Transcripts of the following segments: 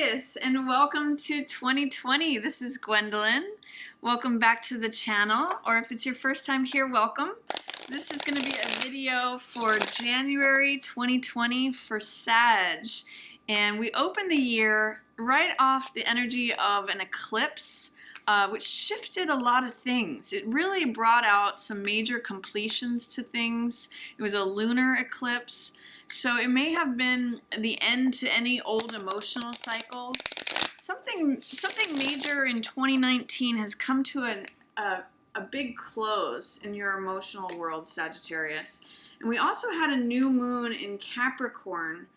Sagittarius, and welcome to 2020. This is Gwendolyn. Welcome back to the channel, or if it's your first time here, welcome. This is going to be a video for January 2020 for Sag, and we open the year right off the energy of an eclipse, which shifted a lot of things. It really brought out some major completions to things. It was a lunar eclipse. So it may have been the end to any old emotional cycles. Something major in 2019 has come to a big close in your emotional world, Sagittarius. And we also had a new moon in Capricorn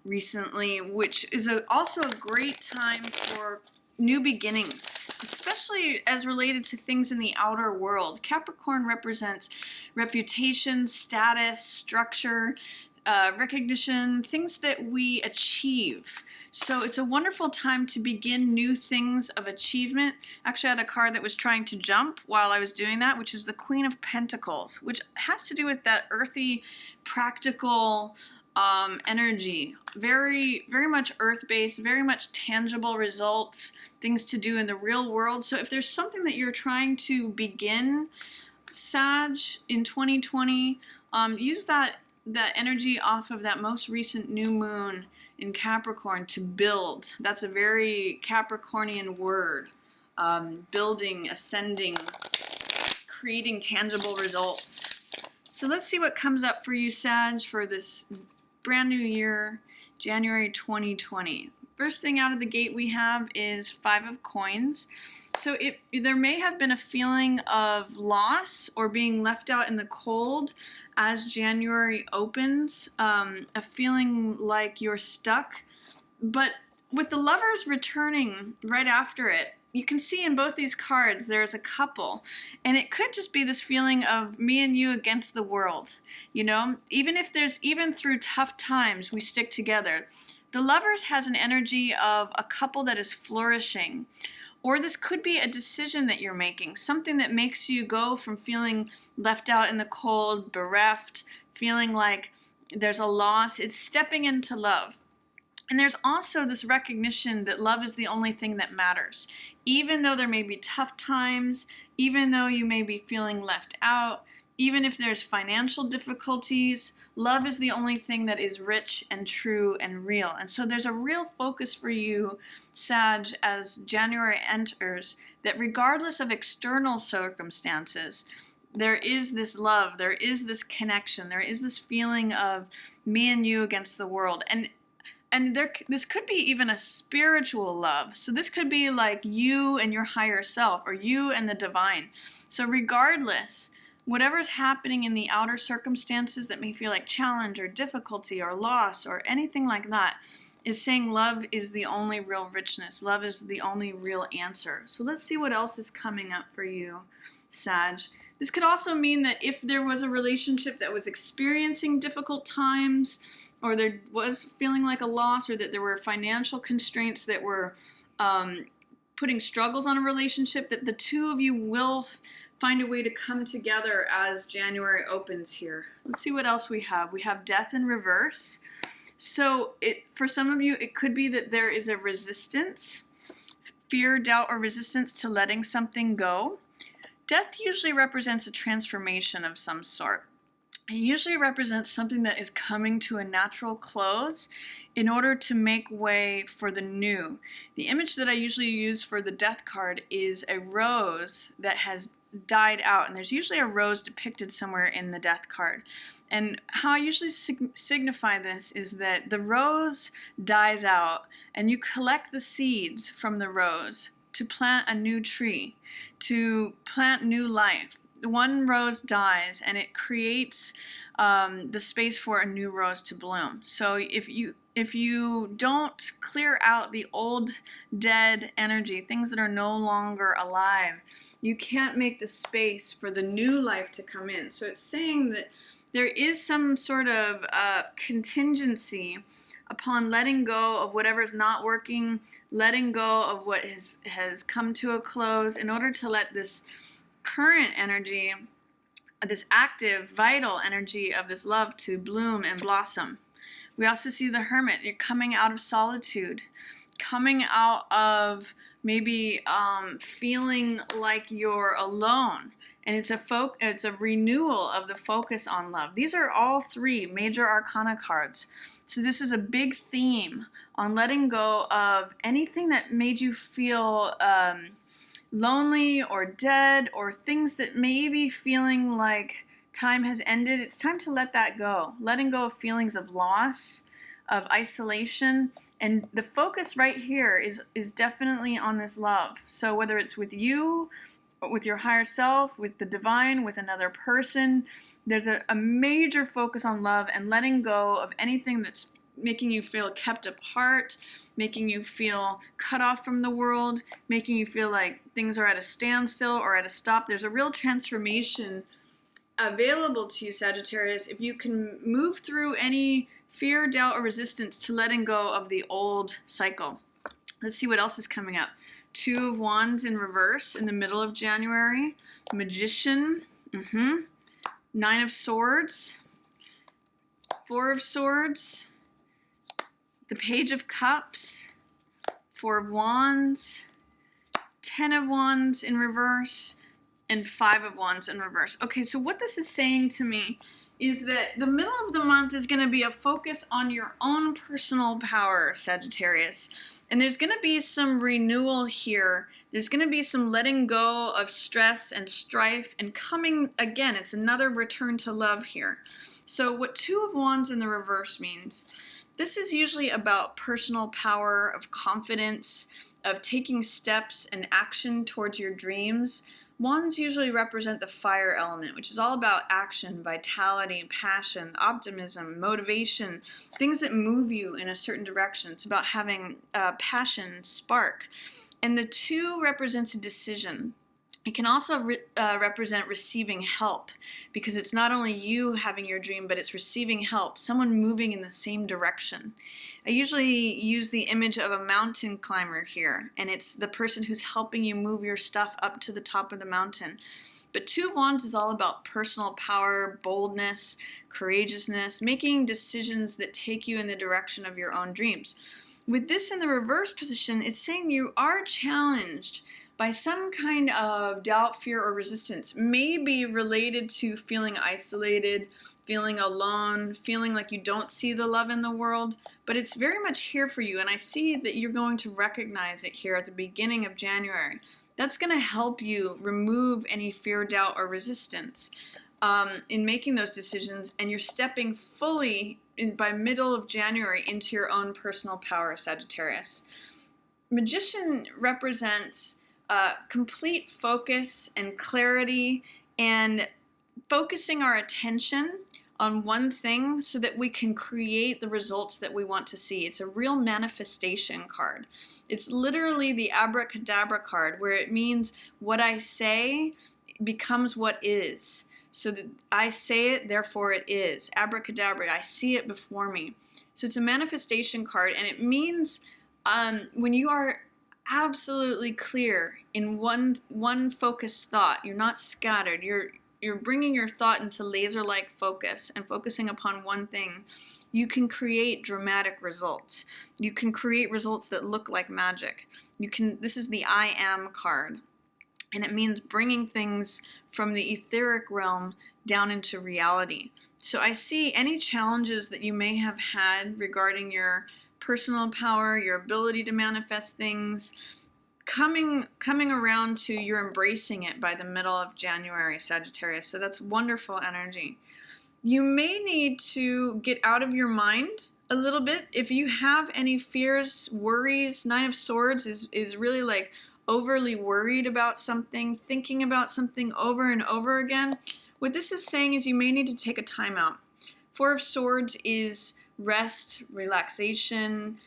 recently, which is also a great time for new beginnings, especially as related to things in the outer world. Capricorn represents reputation, status, structure, recognition, things that we achieve. So it's a wonderful time to begin new things of achievement. Actually, I had a card that was trying to jump while I was doing that, which is the Queen of Pentacles, which has to do with that earthy, practical energy. Very much earth-based, very much tangible results, things to do in the real world. So if there's something that you're trying to begin, Sag, in 2020, use that energy off of that most recent new moon in Capricorn to build. That's a very Capricornian word. Building, ascending, creating tangible results. So let's see what comes up for you, Sag, for this brand new year, January 2020. First thing out of the gate we have is Five of Coins. So there may have been a feeling of loss or being left out in the cold as January opens, a feeling like you're stuck. But with the Lovers returning right after it, you can see in both these cards there's a couple, and it could just be this feeling of me and you against the world. You know, even through tough times, we stick together. The Lovers has an energy of a couple that is flourishing. Or this could be a decision that you're making, something that makes you go from feeling left out in the cold, bereft, feeling like there's a loss. It's stepping into love. And there's also this recognition that love is the only thing that matters. Even though there may be tough times, even though you may be feeling left out, even if there's financial difficulties, love is the only thing that is rich and true and real. And so there's a real focus for you, Sag, as January enters, that regardless of external circumstances, there is this love, there is this connection, there is this feeling of me and you against the world. And this could be even a spiritual love. So this could be like you and your higher self, or you and the divine. So regardless, whatever's happening in the outer circumstances that may feel like challenge or difficulty or loss or anything like that, is saying love is the only real richness. Love is the only real answer. So let's see what else is coming up for you, Sag. This could also mean that if there was a relationship that was experiencing difficult times, or there was feeling like a loss, or that there were financial constraints that were putting struggles on a relationship, that the two of you will find a way to come together as January opens here. Let's see what else we have. We have Death in reverse. So for some of you, it could be that there is a resistance, fear, doubt, or resistance to letting something go. Death usually represents a transformation of some sort. It usually represents something that is coming to a natural close in order to make way for the new. The image that I usually use for the Death card is a rose that has died out, and there's usually a rose depicted somewhere in the Death card. And how I usually signify this is that the rose dies out, and you collect the seeds from the rose to plant a new tree, to plant new life. One rose dies, and it creates the space for a new rose to bloom. So if you don't clear out the old dead energy, things that are no longer alive, you can't make the space for the new life to come in. So it's saying that there is some sort of contingency upon letting go of whatever's not working, letting go of what has come to a close, in order to let this current energy, this active, vital energy of this love to bloom and blossom. We also see the Hermit. You're coming out of solitude, coming out of maybe feeling like you're alone. And it's a renewal of the focus on love. These are all three major Arcana cards. So this is a big theme on letting go of anything that made you feel lonely or dead, or things that may be feeling like time has ended. It's time to let that go. Letting go of feelings of loss, of isolation. And the focus right here is definitely on this love. So whether it's with you, with your higher self, with the divine, with another person, there's a major focus on love and letting go of anything that's making you feel kept apart, making you feel cut off from the world, making you feel like things are at a standstill or at a stop. There's a real transformation available to you, Sagittarius, if you can move through any fear, doubt, or resistance to letting go of the old cycle. Let's see what else is coming up. Two of Wands in reverse in the middle of January. Magician. Nine of Swords. Four of Swords. The Page of Cups. Four of Wands. 10 of Wands in reverse. And 5 of Wands in reverse. Okay, so what this is saying to me is that the middle of the month is going to be a focus on your own personal power, Sagittarius. And there's going to be some renewal here. There's going to be some letting go of stress and strife and coming, again, it's another return to love here. So what Two of Wands in the reverse means, this is usually about personal power, of confidence, of taking steps and action towards your dreams. Wands usually represent the fire element, which is all about action, vitality, passion, optimism, motivation, things that move you in a certain direction. It's about having passion, spark. And the two represents a decision. It can also represent receiving help, because it's not only you having your dream, but it's receiving help, someone moving in the same direction. I usually use the image of a mountain climber here, and it's the person who's helping you move your stuff up to the top of the mountain. But Two of Wands is all about personal power, boldness, courageousness, making decisions that take you in the direction of your own dreams. With this in the reverse position, it's saying you are challenged by some kind of doubt, fear, or resistance, maybe related to feeling isolated, feeling alone, feeling like you don't see the love in the world, but it's very much here for you, and I see that you're going to recognize it here at the beginning of January. That's going to help you remove any fear, doubt, or resistance in making those decisions, and you're stepping fully by middle of January into your own personal power, Sagittarius. Magician represents complete focus and clarity, and focusing our attention on one thing so that we can create the results that we want to see. It's a real manifestation card. It's literally the abracadabra card, where it means what I say becomes what is. So that I say it, therefore it is. Abracadabra, I see it before me. So it's a manifestation card, and it means when you are absolutely clear in one focused thought, you're not scattered, you're bringing your thought into laser-like focus and focusing upon one thing, you can create dramatic results. You can create results that look like magic. This is the I am card, and it means bringing things from the etheric realm down into reality. So I see any challenges that you may have had regarding your personal power, your ability to manifest things, coming around to you're embracing it by the middle of January, Sagittarius. So that's wonderful energy. You may need to get out of your mind a little bit. If you have any fears, worries, Nine of Swords is really like overly worried about something, thinking about something over and over again. What this is saying is you may need to take a time out. Four of Swords is rest, relaxation.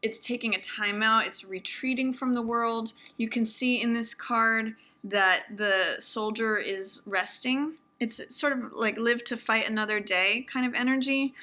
It's taking a time out. It's retreating from the world. You can see in this card that the soldier is resting. It's sort of like live to fight another day kind of energy.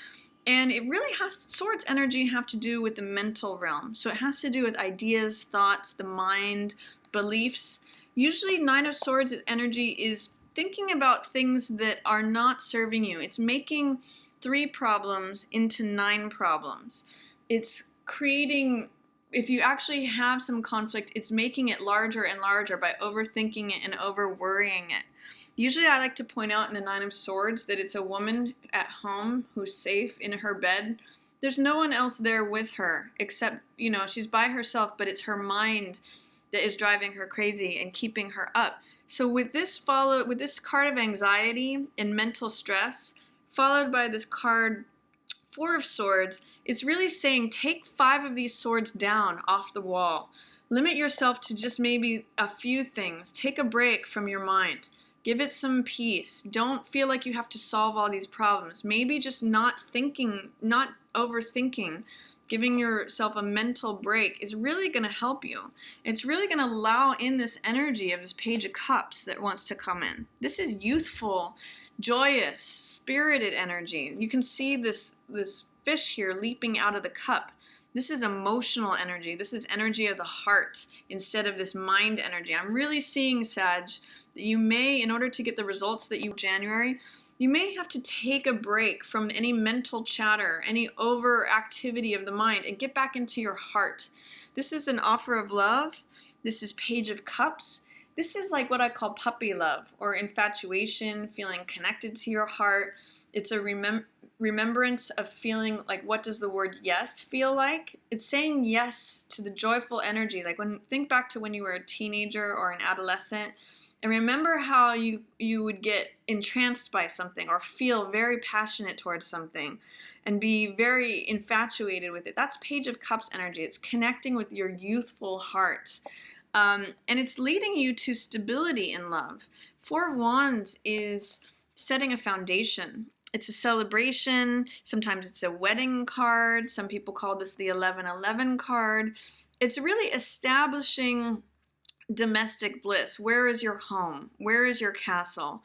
And it really Swords energy have to do with the mental realm. So it has to do with ideas, thoughts, the mind, beliefs. Usually Nine of Swords energy is thinking about things that are not serving you. It's making 3 problems into 9 problems. It's creating, if you actually have some conflict, it's making it larger and larger by overthinking it and over worrying it. Usually I like to point out in the Nine of Swords that it's a woman at home who's safe in her bed. There's no one else there with her except, she's by herself, but it's her mind that is driving her crazy and keeping her up. So with this card of anxiety and mental stress, followed by this card, Four of Swords, it's really saying take 5 of these swords down off the wall. Limit yourself to just maybe a few things. Take a break from your mind. Give it some peace. Don't feel like you have to solve all these problems. Maybe just not thinking, not overthinking, giving yourself a mental break is really going to help you. It's really going to allow in this energy of this Page of Cups that wants to come in. This is youthful, joyous, spirited energy. You can see this fish here leaping out of the cup. This is emotional energy. This is energy of the heart instead of this mind energy. I'm really seeing, Sag, that you may, in order to get the results that you January, you may have to take a break from any mental chatter, any overactivity of the mind, and get back into your heart. This is an offer of love. This is Page of Cups. This is like what I call puppy love or infatuation, feeling connected to your heart. It's a remembrance of feeling like, what does the word yes feel like? It's saying yes to the joyful energy. Like think back to when you were a teenager or an adolescent, and remember how you would get entranced by something or feel very passionate towards something and be very infatuated with it. That's Page of Cups energy. It's connecting with your youthful heart. And it's leading you to stability in love. Four of Wands is setting a foundation. It's a celebration. Sometimes it's a wedding card. Some people call this the 1111 card. It's really establishing domestic bliss. Where is your home? Where is your castle?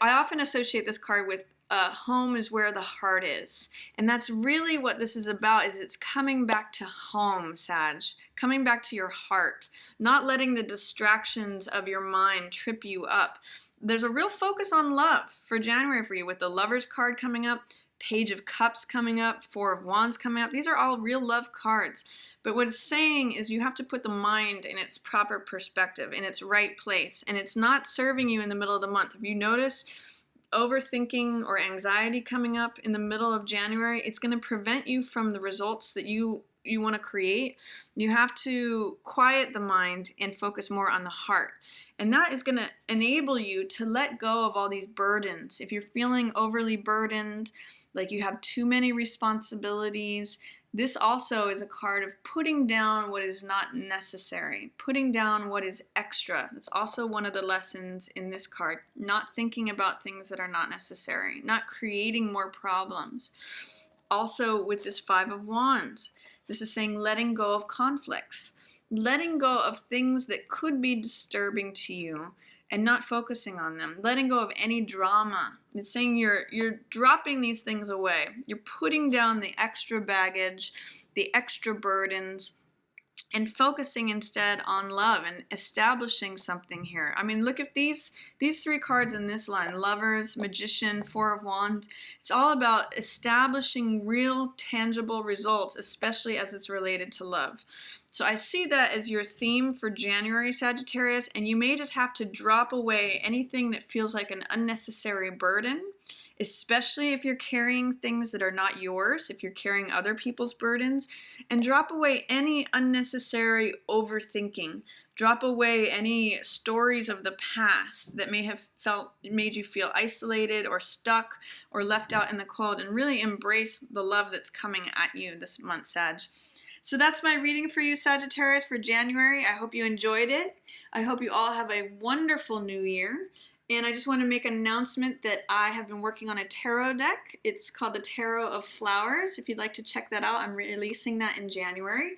I often associate this card with home is where the heart is. And that's really what this is about, is it's coming back to home, Sag. Coming back to your heart. Not letting the distractions of your mind trip you up. There's a real focus on love for January for you with the Lovers card coming up, Page of Cups coming up, Four of Wands coming up. These are all real love cards. But what it's saying is you have to put the mind in its proper perspective, in its right place. And it's not serving you in the middle of the month. If you notice overthinking or anxiety coming up in the middle of January, it's going to prevent you from the results that you want to create. You have to quiet the mind and focus more on the heart. And that is going to enable you to let go of all these burdens. If you're feeling overly burdened, like you have too many responsibilities, this also is a card of putting down what is not necessary, putting down what is extra. That's also one of the lessons in this card. Not thinking about things that are not necessary, not creating more problems. Also with this Five of Wands, this is saying letting go of conflicts, letting go of things that could be disturbing to you and not focusing on them, letting go of any drama. It's saying you're dropping these things away. You're putting down the extra baggage, the extra burdens, and focusing instead on love and establishing something here. I mean, look at these 3 cards in this line, Lovers, Magician, Four of Wands. It's all about establishing real tangible results, especially as it's related to love. So I see that as your theme for January, Sagittarius, and you may just have to drop away anything that feels like an unnecessary burden, especially if you're carrying things that are not yours, if you're carrying other people's burdens, and drop away any unnecessary overthinking. Drop away any stories of the past that may have made you feel isolated or stuck or left out in the cold, and really embrace the love that's coming at you this month, Sag. So that's my reading for you, Sagittarius, for January. I hope you enjoyed it. I hope you all have a wonderful new year. And I just want to make an announcement that I have been working on a tarot deck. It's called the Tarot of Flowers. If you'd like to check that out, I'm releasing that in January.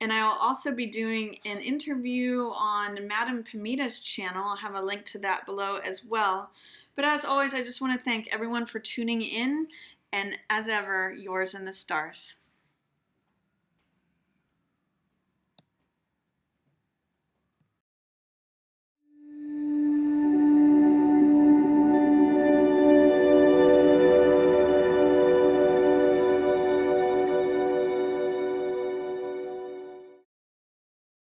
And I'll also be doing an interview on Madame Pamita's channel. I'll have a link to that below as well. But as always, I just want to thank everyone for tuning in. And as ever, yours in the stars.